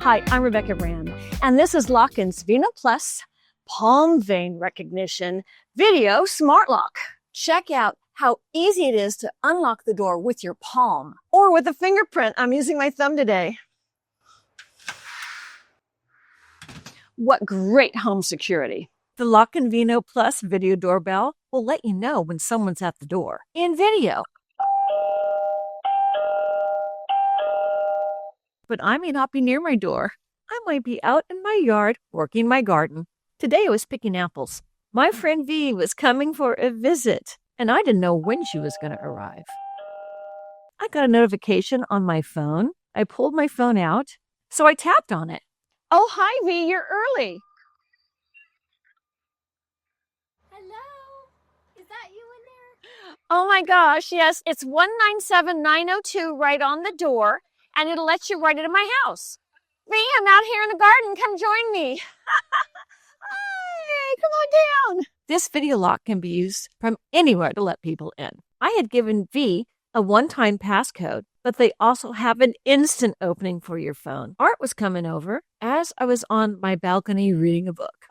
Hi, I'm Rebecca Rand, and this is Lockin Veno Plus palm vein recognition video smart lock. Check out how easy it is to unlock the door with your palm or with a fingerprint. I'm using my thumb today. What great home security. The Lockin Veno Plus video doorbell will let you know when someone's at the door in video. But I may not be near my door. I might be out in my yard working my garden. Today I was picking apples. My friend V was coming for a visit, and I didn't know when she was going to arrive. I got a notification on my phone. I pulled my phone out, so I tapped on it. Oh, hi V, you're early. Hello? Is that you in there? Oh my gosh, yes, it's 197902 right on the door, and it'll let you right into my house. V, I'm out here in the garden. Come join me. Hi, come on down. This video lock can be used from anywhere to let people in. I had given V a one-time passcode, but they also have an instant opening for your phone. Art was coming over as I was on my balcony reading a book.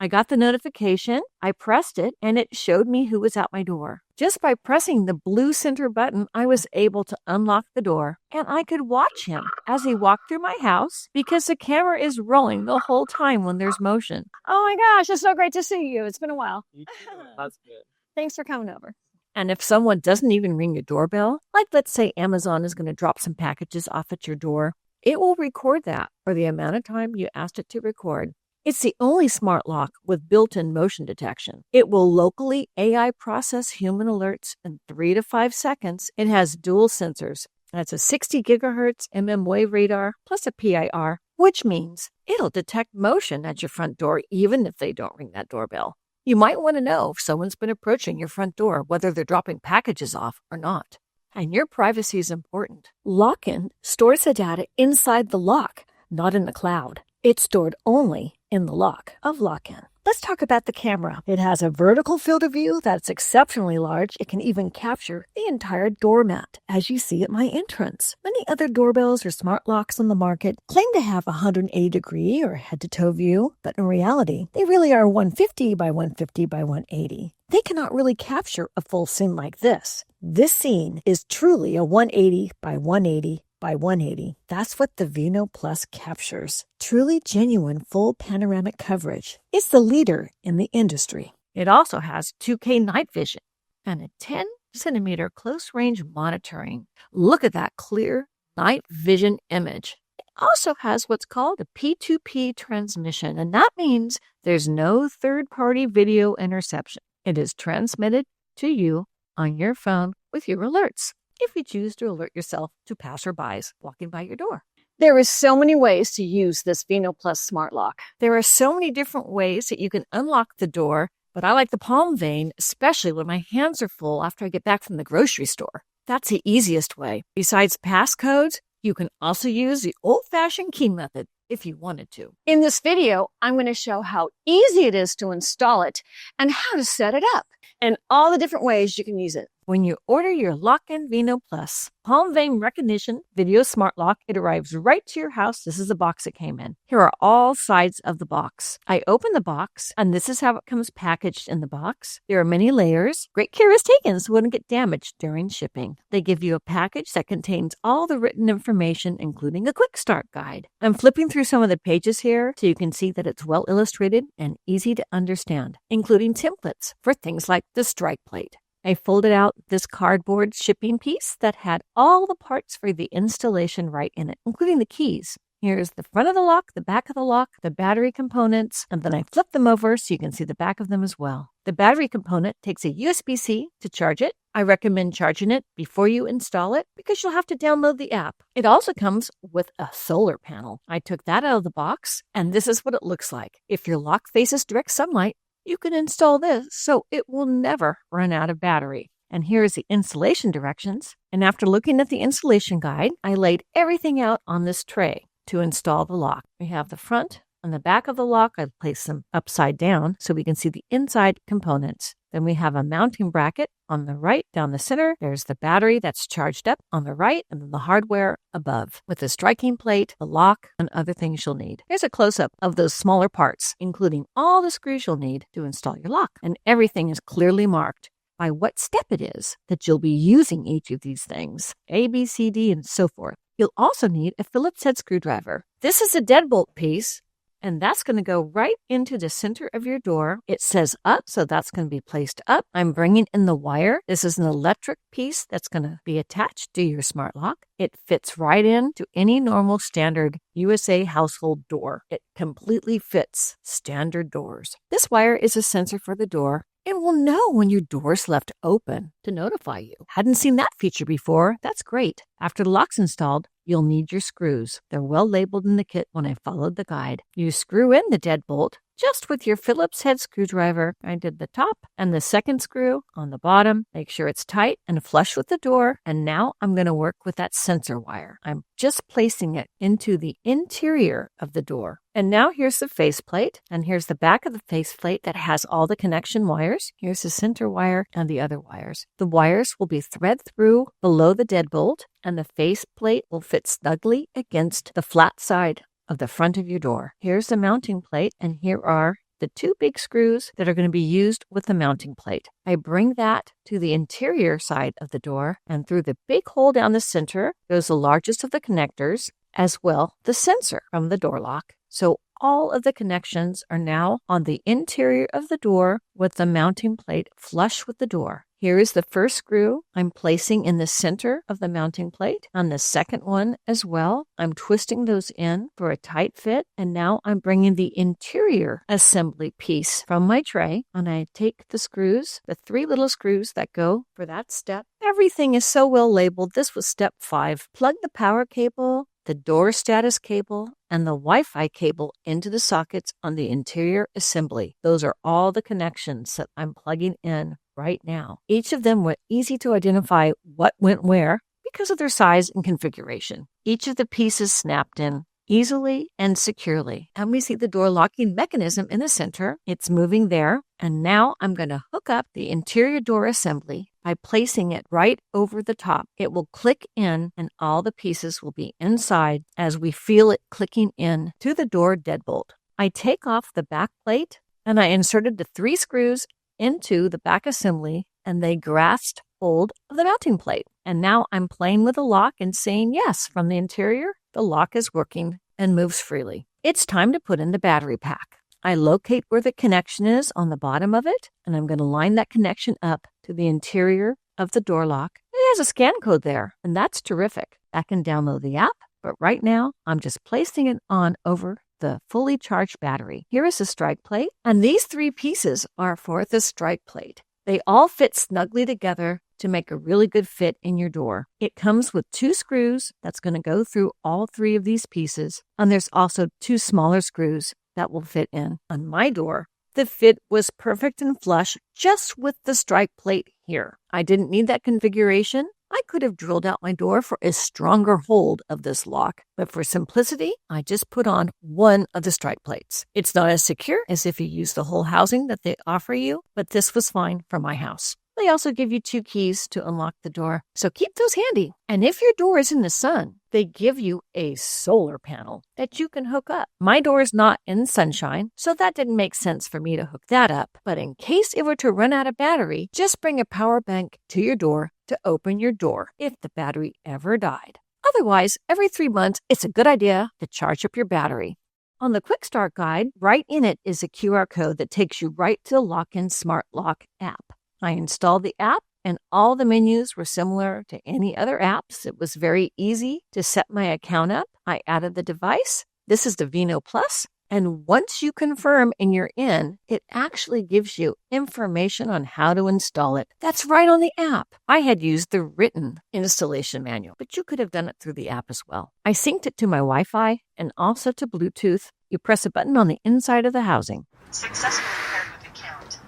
I got the notification, I pressed it, and it showed me who was at my door. Just by pressing the blue center button, I was able to unlock the door, and I could watch him as he walked through my house because the camera is rolling the whole time when there's motion. Oh my gosh, it's so great to see you. It's been a while. You too. That's good. Thanks for coming over. And if someone doesn't even ring your doorbell, like let's say Amazon is going to drop some packages off at your door, it will record that for the amount of time you asked it to record. It's the only smart lock with built-in motion detection. It will locally AI process human alerts in 3 to 5 seconds. It has dual sensors. That's a 60 gigahertz wave radar plus a PIR, which means it'll detect motion at your front door even if they don't ring that doorbell. You might want to know if someone's been approaching your front door, whether they're dropping packages off or not. And your privacy is important. Lockin stores the data inside the lock, not in the cloud. It's stored only in the lock of Lockin. Let's talk about the camera. It has a vertical field of view that's exceptionally large. It can even capture the entire doormat, as you see at my entrance. Many other doorbells or smart locks on the market claim to have a 180-degree or head-to-toe view, but in reality, they really are 150 by 150 by 180. They cannot really capture a full scene like this. This scene is truly a 180 by 180 by 180. That's what the Veno Plus captures. Truly genuine full panoramic coverage. It's the leader in the industry. It also has 2K night vision and a 10 centimeter close range monitoring. Look at that clear night vision image. It also has what's called a P2P transmission, and that means there's no third-party video interception. It is transmitted to you on your phone with your alerts, if you choose to alert yourself to passerbys walking by your door. There is so many ways to use this Veno Plus smart lock. There are so many different ways that you can unlock the door, but I like the palm vein, especially when my hands are full after I get back from the grocery store. That's the easiest way. Besides passcodes, you can also use the old-fashioned key method if you wanted to. In this video, I'm going to show how easy it is to install it and how to set it up and all the different ways you can use it. When you order your Lockin Veno Plus palm vein recognition video smart lock, it arrives right to your house. This is the box it came in. Here are all sides of the box. I open the box, and this is how it comes packaged in the box. There are many layers. Great care is taken so it wouldn't get damaged during shipping. They give you a package that contains all the written information, including a quick start guide. I'm flipping through some of the pages here so you can see that it's well illustrated and easy to understand, including templates for things like the strike plate. I folded out this cardboard shipping piece that had all the parts for the installation right in it, including the keys. Here's the front of the lock, the back of the lock, the battery components, and then I flip them over so you can see the back of them as well. The battery component takes a USB-C to charge it. I recommend charging it before you install it because you'll have to download the app. It also comes with a solar panel. I took that out of the box, and this is what it looks like. If your lock faces direct sunlight, you can install this so it will never run out of battery. And here's the installation directions. And after looking at the installation guide, I laid everything out on this tray to install the lock. We have the front, On the back of the lock, I've placed them upside down so we can see the inside components. Then we have a mounting bracket on the right down the center. There's the battery that's charged up on the right, and then the hardware above with the striking plate, the lock, and other things you'll need. Here's a close-up of those smaller parts, including all the screws you'll need to install your lock. And everything is clearly marked by what step it is that you'll be using each of these things, A, B, C, D, and so forth. You'll also need a Phillips head screwdriver. This is a deadbolt piece, and that's going to go right into the center of your door. It says up, so that's going to be placed up. I'm bringing in the wire. This is an electric piece that's going to be attached to your smart lock. It fits right into any normal standard USA household door. It completely fits standard doors. This wire is a sensor for the door. It will know when your door's left open to notify you. Hadn't seen that feature before. That's great. After the lock's installed, you'll need your screws. They're well labeled in the kit when I followed the guide. You screw in the deadbolt just with your Phillips head screwdriver. I did the top and the second screw on the bottom. Make sure it's tight and flush with the door. And now I'm going to work with that sensor wire. I'm just placing it into the interior of the door. And now here's the faceplate, and here's the back of the faceplate that has all the connection wires. Here's the center wire and the other wires. The wires will be thread through below the deadbolt, and the faceplate will fit snugly against the flat side of the front of your door. Here's the mounting plate, and here are the two big screws that are going to be used with the mounting plate. I bring that to the interior side of the door, and through the big hole down the center goes the largest of the connectors, as well the sensor from the door lock. So all of the connections are now on the interior of the door with the mounting plate flush with the door. Here is the first screw I'm placing in the center of the mounting plate. On the second one as well, I'm twisting those in for a tight fit. And now I'm bringing the interior assembly piece from my tray, and I take the screws, the three little screws that go for that step. Everything is so well labeled. This was step 5. Plug the power cable, the door status cable, and the Wi-Fi cable into the sockets on the interior assembly. Those are all the connections that I'm plugging in right now. Each of them were easy to identify what went where because of their size and configuration. Each of the pieces snapped in easily and securely. And we see the door locking mechanism in the center. It's moving there. And now I'm going to hook up the interior door assembly by placing it right over the top. It will click in, and all the pieces will be inside as we feel it clicking in to the door deadbolt. I take off the back plate, and I inserted the 3 screws into the back assembly, and they grasped hold of the mounting plate. And now I'm playing with the lock and saying yes from the interior. The lock is working and moves freely. It's time to put in the battery pack. I locate where the connection is on the bottom of it, and I'm going to line that connection up to the interior of the door lock. It has a scan code there, and that's terrific. I can download the app, but right now I'm just placing it on over the fully charged battery. Here is the strike plate, and these 3 pieces are for the strike plate. They all fit snugly together to make a really good fit in your door. It comes with 2 screws that's going to go through all 3 of these pieces, and there's also 2 smaller screws that will fit in. On my door, the fit was perfect and flush just with the strike plate here. I didn't need that configuration. I could have drilled out my door for a stronger hold of this lock, but for simplicity, I just put on one of the strike plates. It's not as secure as if you use the whole housing that they offer you, but this was fine for my house. They also give you 2 keys to unlock the door, so keep those handy. And if your door is in the sun, they give you a solar panel that you can hook up. My door is not in sunshine, so that didn't make sense for me to hook that up. But in case it were to run out of battery, just bring a power bank to your door to open your door if the battery ever died. Otherwise, every 3 months, it's a good idea to charge up your battery. On the Quick Start Guide, right in it is a QR code that takes you right to the Lockin Smart Lock app. I installed the app, and all the menus were similar to any other apps. It was very easy to set my account up. I added the device. This is the Veno Plus. And once you confirm and you're in, it actually gives you information on how to install it. That's right on the app. I had used the written installation manual, but you could have done it through the app as well. I synced it to my Wi-Fi and also to Bluetooth. You press a button on the inside of the housing. Successfully paired with account.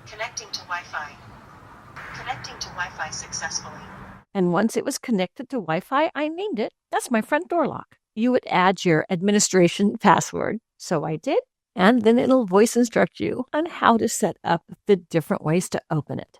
Connecting to Wi-Fi. Connecting to Wi-Fi successfully. And once it was connected to Wi-Fi, I named it. That's my front door lock. you would add your administration password. So I did, and then it'll voice instruct you on how to set up the different ways to open it.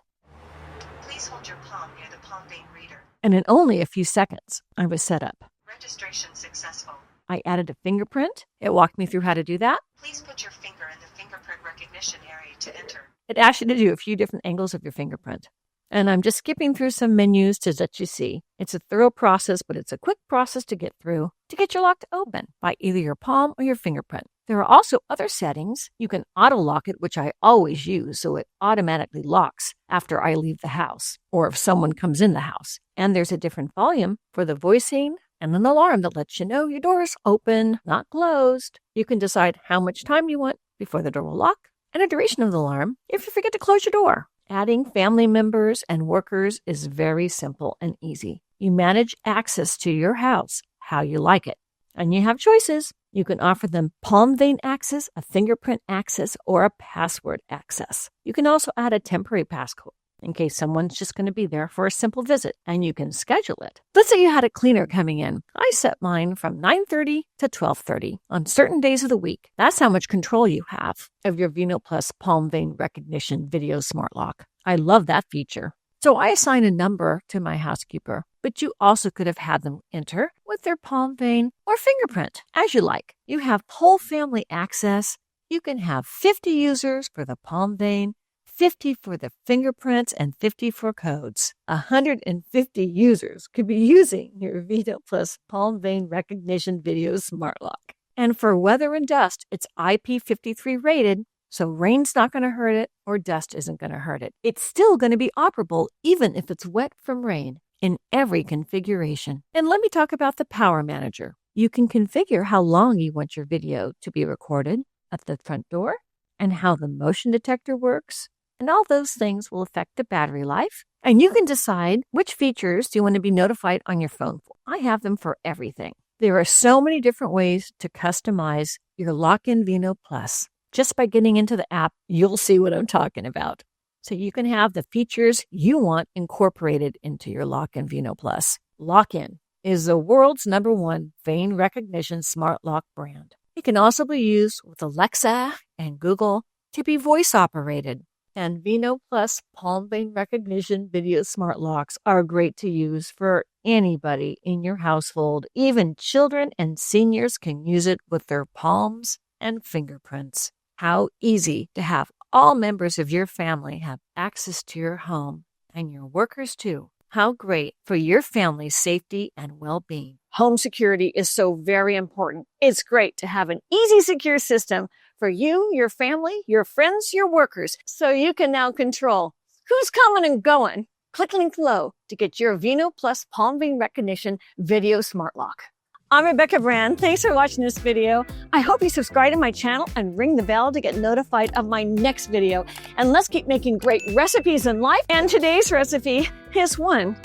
Please hold your palm near the palm vein reader. And in only a few seconds, I was set up. Registration successful. I added a fingerprint. It walked me through how to do that. Please put your finger in the fingerprint recognition area to enter. It asks you to do a few different angles of your fingerprint. And I'm just skipping through some menus to let you see. It's a thorough process, but it's a quick process to get through to get your lock to open by either your palm or your fingerprint. There are also other settings. You can auto lock it, which I always use, so it automatically locks after I leave the house or if someone comes in the house. And there's a different volume for the voicing and an alarm that lets you know your door is open, not closed. You can decide how much time you want before the door will lock and a duration of the alarm if you forget to close your door. Adding family members and workers is very simple and easy. You manage access to your house how you like it. And you have choices. You can offer them palm vein access, a fingerprint access, or a password access. You can also add a temporary passcode in case someone's just going to be there for a simple visit, and you can schedule it. Let's say you had a cleaner coming in. I set mine from 9:30 to 12:30 on certain days of the week. That's how much control you have of your Veno Plus palm vein recognition video smart lock. I love that feature. So I assign a number to my housekeeper, but you also could have had them enter with their palm vein or fingerprint, as you like. You have whole family access. You can have 50 users for the palm vein, 50 for the fingerprints, and 50 for codes. 150 users could be using your Veno Plus palm vein recognition video smart lock. And for weather and dust, it's IP53 rated, so rain's not going to hurt it or dust isn't going to hurt it. It's still going to be operable even if it's wet from rain in every configuration. And let me talk about the Power Manager. You can configure how long you want your video to be recorded at the front door and how the motion detector works. And all those things will affect the battery life. And you can decide which features you want to be notified on your phone for. I have them for everything. There are so many different ways to customize your Lockin Veno Plus. Just by getting into the app, you'll see what I'm talking about. So you can have the features you want incorporated into your Lockin Veno Plus. Lockin is the world's #1 vein recognition smart lock brand. It can also be used with Alexa and Google to be voice operated. And Veno Plus palm vein recognition video smart locks are great to use for anybody in your household. Even children and seniors can use it with their palms and fingerprints. How easy to have all members of your family have access to your home and your workers too. How great for your family's safety and well-being. Home security is so very important. It's great to have an easy, secure system for you, your family, your friends, your workers, so you can now control who's coming and going. Click link below to get your Veno Plus palm vein recognition video smart lock. I'm Rebecca Brand. Thanks for watching this video. I hope you subscribe to my channel and ring the bell to get notified of my next video. And let's keep making great recipes in life. And today's recipe is one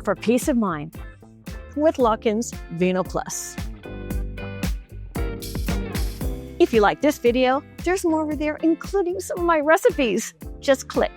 for peace of mind with Lockin's Veno Plus. If you like this video, there's more over there, including some of my recipes. Just click